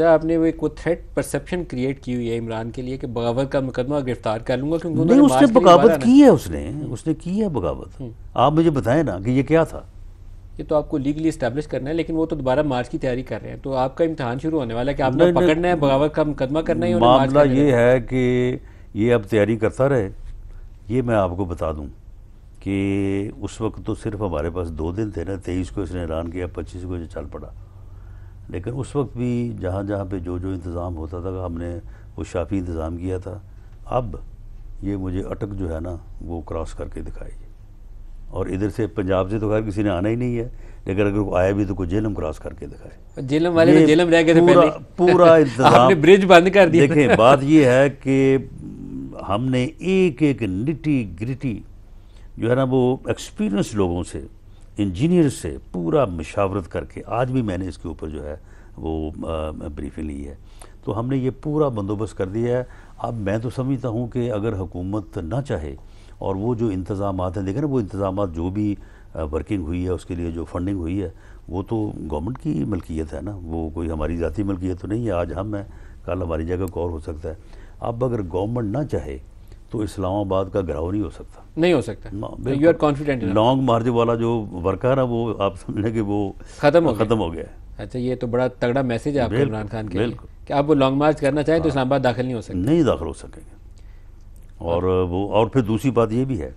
آپ نے وہ ایک تھریٹ پرسپشن کریٹ کی ہوئی ہے عمران کے لیے کہ بغاوت کا مقدمہ گرفتار کر لوں گا کیونکہ انہوں نہیں، نے اس نے بغاوت کی ہے، اس نے کی ہے بغاوت. آپ مجھے بتائیں نا کہ یہ کیا تھا. یہ تو آپ کو لیگلی اسٹیبلش کرنا ہے، لیکن وہ تو دوبارہ مارچ کی تیاری کر رہے ہیں، تو آپ کا امتحان شروع ہونے والا ہے کہ آپ نے پکڑنا ہے، بغاوت کا مقدمہ کرنا ہے، انہیں مارچ معاملہ کرنے یہ دینا ہے کہ یہ اب تیاری کرتا رہے. یہ میں آپ کو بتا دوں کہ اس وقت تو صرف ہمارے پاس 2 دن تھے نا. 23 کو اس نے اعلان کیا، 25 کو یہ چل پڑا. لیکن اس وقت بھی جہاں جہاں پہ جو انتظام ہوتا تھا ہم نے وہ شافی انتظام کیا تھا. اب یہ مجھے اٹک جو ہے نا وہ کراس کر کے دکھائے گی. اور ادھر سے پنجاب سے تو خیر کسی نے آنا ہی نہیں ہے، لیکن اگر کوئی آیا بھی تو کوئی جہلم کراس کر کے دکھائے. جیلم والے تو جیلم رہ گئے تھے پہلے پورا انتظام آپ نے برج بند کر دیا. دیکھیں بات یہ ہے کہ ہم نے ایک ایک نٹی گریٹی جو ہے نا وہ ایکسپیرینس لوگوں سے، انجینئر سے پورا مشاورت کر کے، آج بھی میں نے اس کے اوپر جو ہے وہ بریفنگ لی ہے. تو ہم نے یہ پورا بندوبست کر دیا ہے. اب میں تو سمجھتا ہوں کہ اگر حکومت نہ چاہے اور وہ جو انتظامات ہیں، دیکھیں نا وہ انتظامات جو بھی ورکنگ ہوئی ہے، اس کے لیے جو فنڈنگ ہوئی ہے وہ تو گورنمنٹ کی ملکیت ہے نا، وہ کوئی ہماری ذاتی ملکیت تو نہیں ہے. آج ہم ہیں، کل ہماری جگہ کوئی اور ہو سکتا ہے. اب اگر گورنمنٹ نہ چاہے تو اسلام آباد کا گھراؤ نہیں ہو سکتا. نہیں ہو سکتا. You are confident. Long march والا جو ورکر ہے نا وہ آپ سمجھ لیں کہ وہ ختم ہو گیا ہے. اچھا، یہ تو بڑا تگڑا میسیج ہے آپ کا عمران خان کے لیے کہ آپ وہ لانگ مارچ کرنا چاہیں تو اسلام آباد داخل نہیں ہو سکتے. نہیں داخل ہو سکیں گے. اور پھر دوسری بات یہ بھی ہے،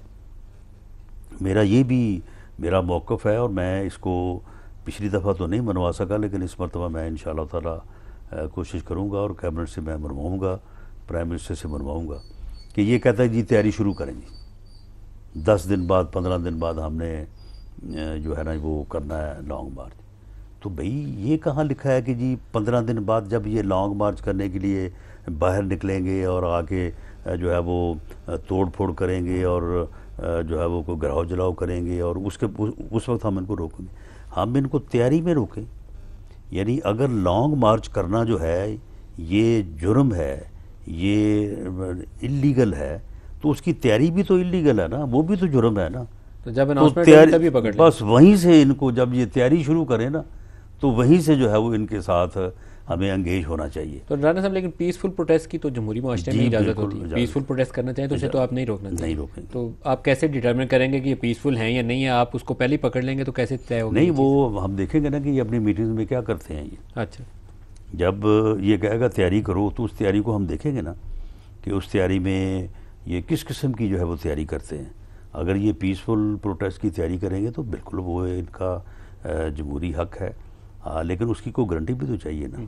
میرا موقف ہے، اور میں اس کو پچھلی دفعہ تو نہیں منوا سکا، لیکن اس مرتبہ میں انشاءاللہ تعالی کوشش کروں گا اور کیبنٹ سے میں منواؤں گا، پرائم منسٹر سے منواؤں گا کہ یہ کہتا ہے جی تیاری شروع کریں گے 10 دن بعد 15 دن بعد ہم نے جو ہے نا وہ کرنا ہے لانگ مارچ. تو بھئی یہ کہاں لکھا ہے کہ جی 15 دن بعد جب یہ لانگ مارچ کرنے کے لیے باہر نکلیں گے اور آ کے جو ہے وہ توڑ پھوڑ کریں گے اور جو ہے وہ کوئی گراؤ جلاؤ کریں گے اور اس وقت ہم ان کو روکیں گے. ہم ان کو تیاری میں روکیں. یعنی اگر لانگ مارچ کرنا جو ہے یہ جرم ہے، یہ اللیگل ہے، تو اس کی تیاری بھی تو اللیگل ہے نا، وہ بھی تو جرم ہے نا. تو جب اناؤنسمنٹ ہوگی تبھی پکڑ لیں. بس وہیں سے ان کو جب یہ تیاری شروع کریں نا تو وہیں سے جو ہے وہ ان کے ساتھ ہمیں انگیج ہونا چاہیے. تو رانا صاحب لیکن پیسفل پروٹیسٹ کی تو جمہوری معاشرے میں اجازت ہوتی ہے. پیسفل پروٹیسٹ کرنا چاہیں تو اسے تو آپ نہیں روکنا چاہیے. نہیں روکیں گے. تو آپ کیسے ڈیٹرمن کریں گے کہ یہ پیسفل ہیں یا نہیں ہے؟ آپ اس کو پہلے ہی پکڑ لیں گے تو کیسے طے ہوگا؟ نہیں، وہ ہم دیکھیں گے نا کہ یہ اپنی میٹنگز میں کیا کرتے ہیں. یہ اچھا، جب یہ کہے گا تیاری کرو تو اس تیاری کو ہم دیکھیں گے نا کہ اس تیاری میں یہ کس قسم کی جو ہے وہ تیاری کرتے ہیں. اگر یہ پیسفل پروٹیسٹ کی تیاری کریں گے تو بالکل وہ ان کا جمہوری حق ہے، لیکن اس کی کوئی گارنٹی بھی تو چاہیے نا.